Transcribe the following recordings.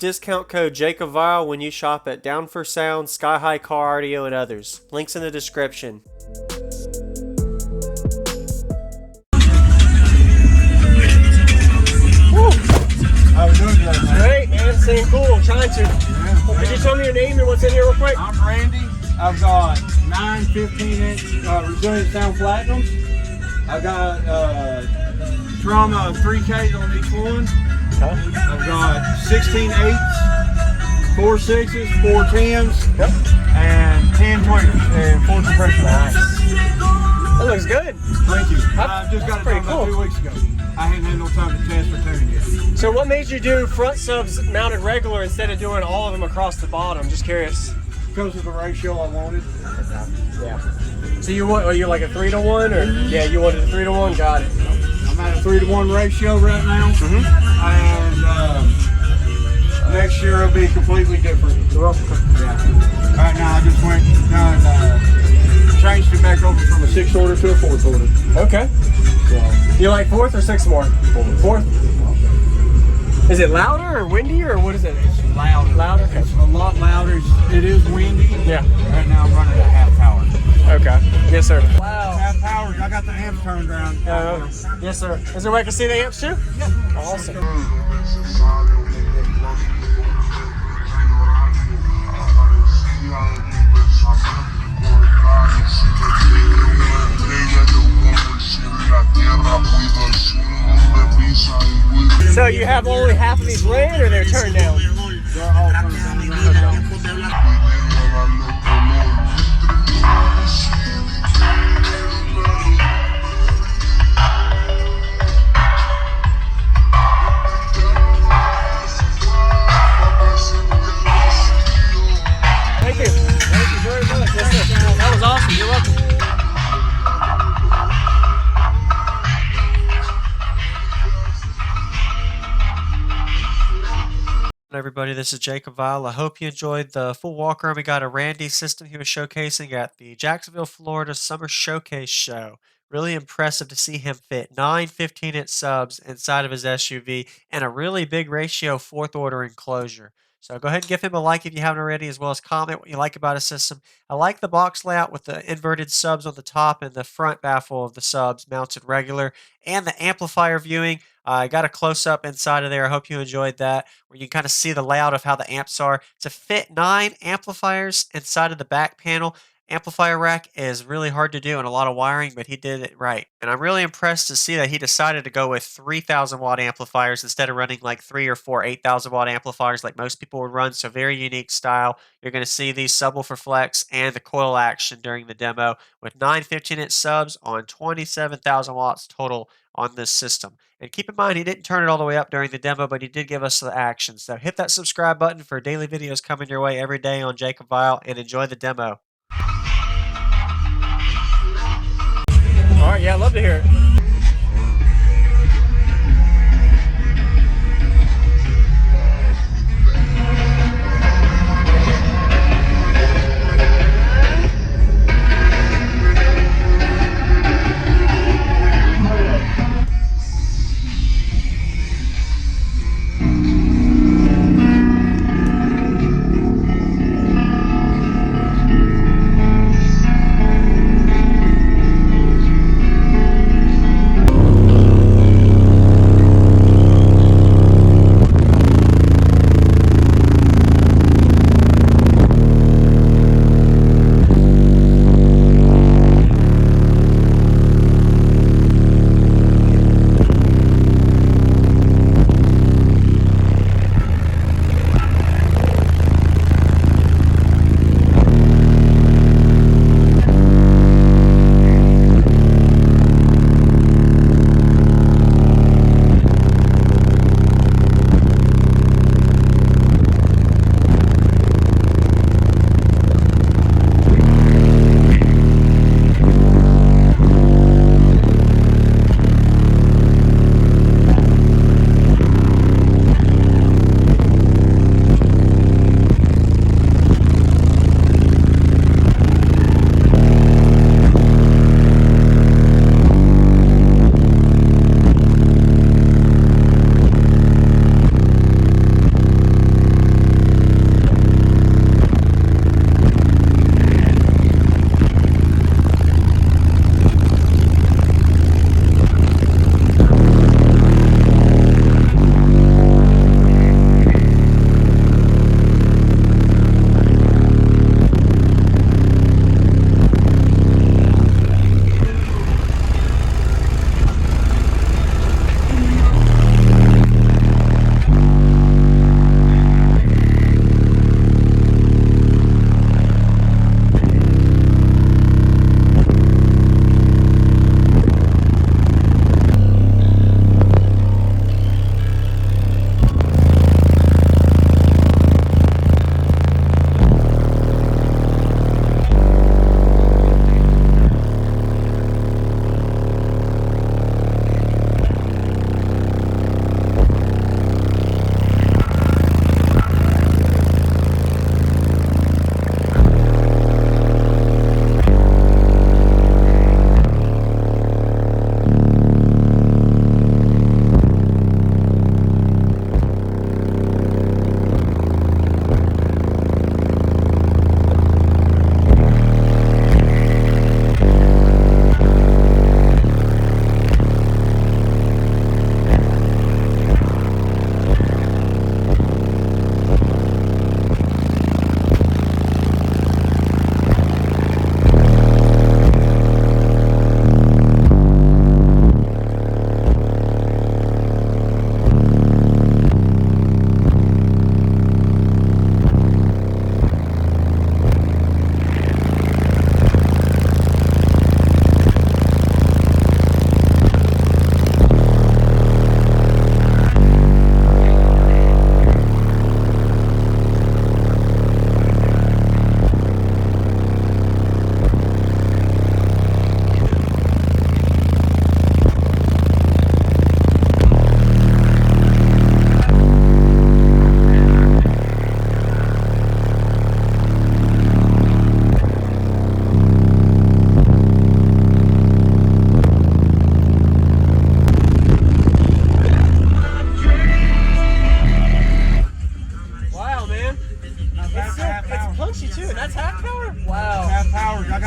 discount code JacobViral when you shop at Down for Sound, SkyHigh Car Audio, and others. Links in the description. How we doing today, man? Great, man. Staying cool. Trying to. Yeah. Could you tell me your name and what's in here real quick? I'm Randy. I've got 9 15-inch resilient sound platinums. I've got trauma 3Ks on each one. Okay. I've got 16 8s, 4 6s, 4 10s, Yep. and 10 20s, and 4 suppression. Nice. That looks good. Thank you. That's I just got it pretty done about cool. 2 weeks ago. I hadn't had no time to test or tune yet. So what made you do front subs mounted regular instead of doing all of them across the bottom? Just curious. Because of the ratio I wanted. Yeah. So you want? Are you like a 3-to-1 or? Yeah, you wanted a 3-to-1. Got it. I'm at a 3-to-1 ratio right now. And next year it'll be completely different. Yeah. Right now I just went and changed it back over from a 6 order to a 4th order. Okay. So, You like 4th or 6th more? 4th. Is it louder or windier or what is it? it's louder. Louder? Okay. It's a lot louder. It is windy. Yeah. Right now I'm running at half power. Okay. Yes, sir. Wow. Half power. I got the amps turned around. Yes, sir. Is there a way I can see the amps too? Yeah. Awesome. So you have only half of these ran or they're turned down? They're all turned down. Thank you. Thank you very much. Yes, sir. That was awesome. You're welcome. Everybody, this is JacobViral. I hope you enjoyed the full walk around. We got a Randy system he was showcasing at the Jacksonville, Florida Summer Showcase Show. Really impressive to see him fit 9 15-inch subs inside of his SUV and a really big ratio 4th order enclosure. So go ahead and give him a like if you haven't already, as well as comment what you like about his system. I like the box layout with the inverted subs on the top and the front baffle of the subs mounted regular, and the amplifier viewing. I got a close-up inside of there. I hope you enjoyed that, where you can kind of see the layout of how the amps are. To fit 9 amplifiers inside of the back panel, amplifier rack is really hard to do and a lot of wiring, but he did it right. And I'm really impressed to see that he decided to go with 3,000 watt amplifiers instead of running like 3 or 4 8,000 watt amplifiers like most people would run. So very unique style. You're going to see these subwoofer flex and the coil action during the demo with 9 15-inch subs on 27,000 watts total on this system. And keep in mind, he didn't turn it all the way up during the demo, but he did give us the action. So hit that subscribe button for daily videos coming your way every day on JacobViral, and enjoy the demo. All right, yeah, I'd love to hear it.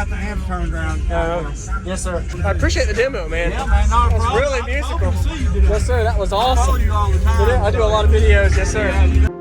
got the amp turned around. Yes, sir. I appreciate the demo, man. Yeah, man, not a That's problem. really musical. Awesome to see you today. Yes, sir. That was awesome. I follow you all the time. I do a lot of videos. Yes, sir. Yeah, you know.